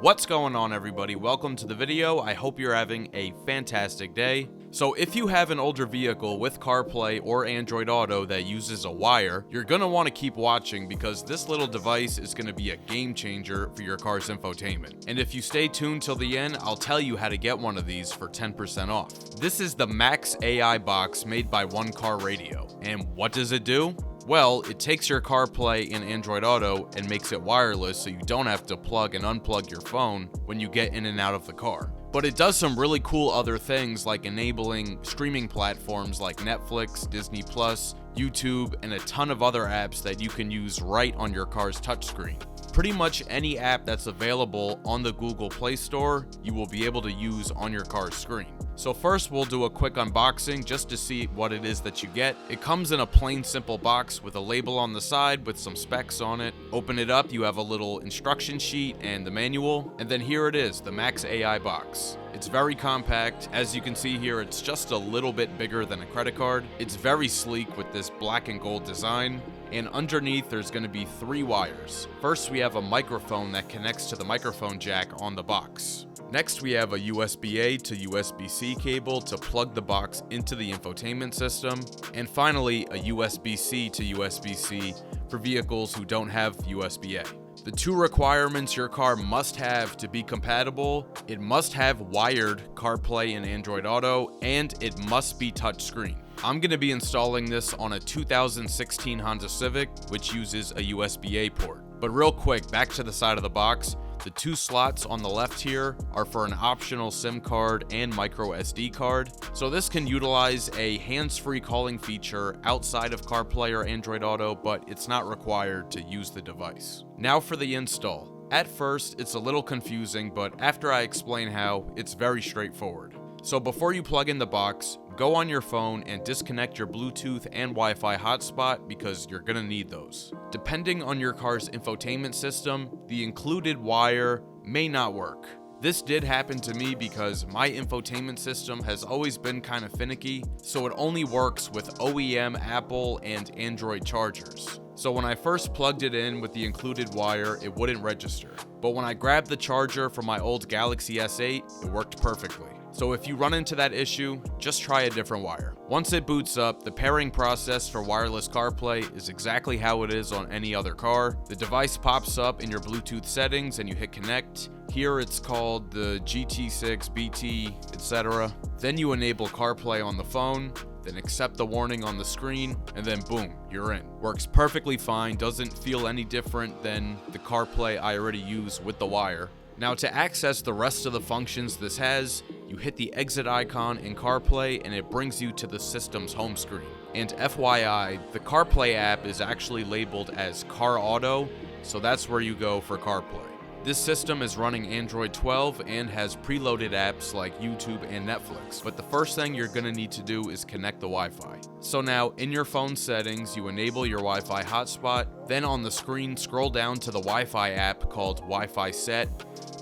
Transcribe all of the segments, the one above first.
What's going on, everybody? Welcome to the video. I hope you're having a fantastic day. So if you have an older vehicle with CarPlay or Android Auto that uses a wire, you're going to want to keep watching because this little device is going to be a game changer for your car's infotainment. And if you stay tuned till the end, I'll tell you how to get one of these for 10% off. This is the Max AI box made by OneCarRadio. And what does it do? Well, it takes your CarPlay in Android Auto and makes it wireless so you don't have to plug and unplug your phone when you get in and out of the car. But it does some really cool other things like enabling streaming platforms like Netflix, Disney+, YouTube, and a ton of other apps that you can use right on your car's touchscreen. Pretty much any app that's available on the Google Play Store, you will be able to use on your car's screen. So first we'll do a quick unboxing just to see what it is that you get. It comes in a plain simple box with a label on the side with some specs on it. Open it up, you have a little instruction sheet and the manual, and then here it is, the Max AI box. It's very compact. As you can see here, it's just a little bit bigger than a credit card. It's very sleek with this black and gold design. And underneath there's going to be 3 wires. First we have a microphone that connects to the microphone jack on the box. Next we have a USB-A to USB-C cable to plug the box into the infotainment system. And finally a USB-C to USB-C for vehicles who don't have USB-A. The 2 requirements your car must have to be compatible: it must have wired CarPlay and Android Auto, and it must be touchscreen. I'm going to be installing this on a 2016 Honda Civic, which uses a USB-A port. But real quick, back to the side of the box, the 2 slots on the left here are for an optional SIM card and micro SD card. So this can utilize a hands-free calling feature outside of CarPlay or Android Auto, but it's not required to use the device. Now for the install. At first, it's a little confusing, but after I explain how, it's very straightforward. So before you plug in the box, go on your phone and disconnect your Bluetooth and Wi-Fi hotspot because you're gonna need those. Depending on your car's infotainment system, the included wire may not work. This did happen to me because my infotainment system has always been kind of finicky, so it only works with OEM Apple and Android chargers. So when I first plugged it in with the included wire, it wouldn't register. But when I grabbed the charger from my old Galaxy S8, it worked perfectly. So if you run into that issue, just try a different wire. Once it boots up, the pairing process for wireless CarPlay is exactly how it is on any other car. The device pops up in your Bluetooth settings and you hit connect. Here it's called the GT6, BT, etc. Then you enable CarPlay on the phone, then accept the warning on the screen, and then boom, you're in. Works perfectly fine, doesn't feel any different than the CarPlay I already use with the wire. Now to access the rest of the functions this has, you hit the exit icon in CarPlay and it brings you to the system's home screen. And FYI, the CarPlay app is actually labeled as Car Auto, so that's where you go for CarPlay. This system is running Android 12 and has preloaded apps like YouTube and Netflix, but the first thing you're going to need to do is connect the Wi-Fi. So now, in your phone settings, you enable your Wi-Fi hotspot, then on the screen scroll down to the Wi-Fi app called Wi-Fi Set,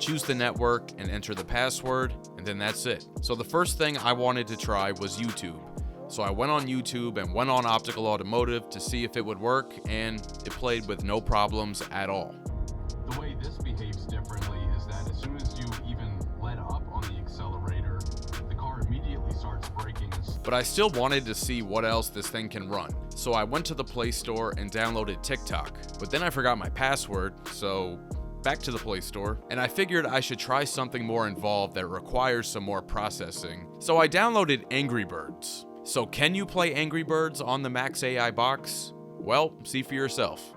choose the network and enter the password, and then that's it. So the first thing I wanted to try was YouTube. So I went on YouTube and went on Optical Automotive to see if it would work, and it played with no problems at all. The way this behaves differently is that as soon as you even let up on the accelerator, the car immediately starts braking. But I still wanted to see what else this thing can run. So I went to the Play Store and downloaded TikTok. But then I forgot my password, so back to the Play Store, and I figured I should try something more involved that requires some more processing. So I downloaded Angry Birds. So can you play Angry Birds on the Max AI box? Well, see for yourself.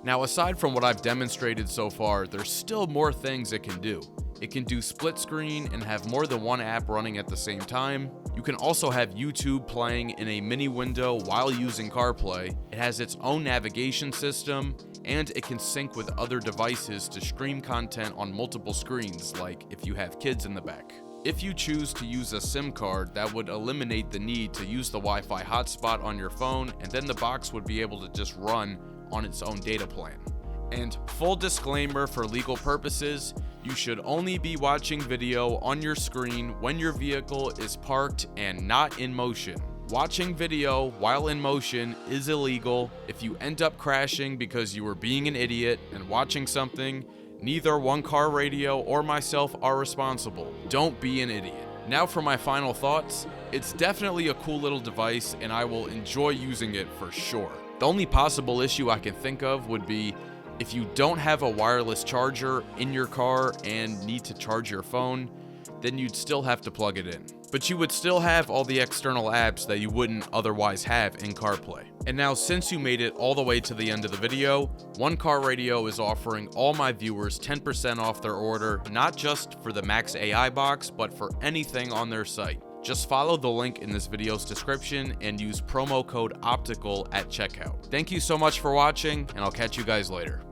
Now, aside from what I've demonstrated so far, there's still more things it can do. It can do split screen and have more than one app running at the same time. You can also have YouTube playing in a mini window while using CarPlay. It has its own navigation system, and it can sync with other devices to stream content on multiple screens, like if you have kids in the back. If you choose to use a SIM card, that would eliminate the need to use the Wi-Fi hotspot on your phone, and then the box would be able to just run on its own data plan. And full disclaimer for legal purposes, you should only be watching video on your screen when your vehicle is parked and not in motion. Watching video while in motion is illegal. If you end up crashing because you were being an idiot and watching something, neither OneCarRadio or myself are responsible. Don't be an idiot. Now for my final thoughts. It's definitely a cool little device and I will enjoy using it for sure. The only possible issue I can think of would be if you don't have a wireless charger in your car and need to charge your phone, then you'd still have to plug it in. But you would still have all the external apps that you wouldn't otherwise have in CarPlay. And now, since you made it all the way to the end of the video, OneCarRadio is offering all my viewers 10% off their order, not just for the Max AI box, but for anything on their site. Just follow the link in this video's description and use promo code OPTICAL at checkout. Thank you so much for watching, and I'll catch you guys later.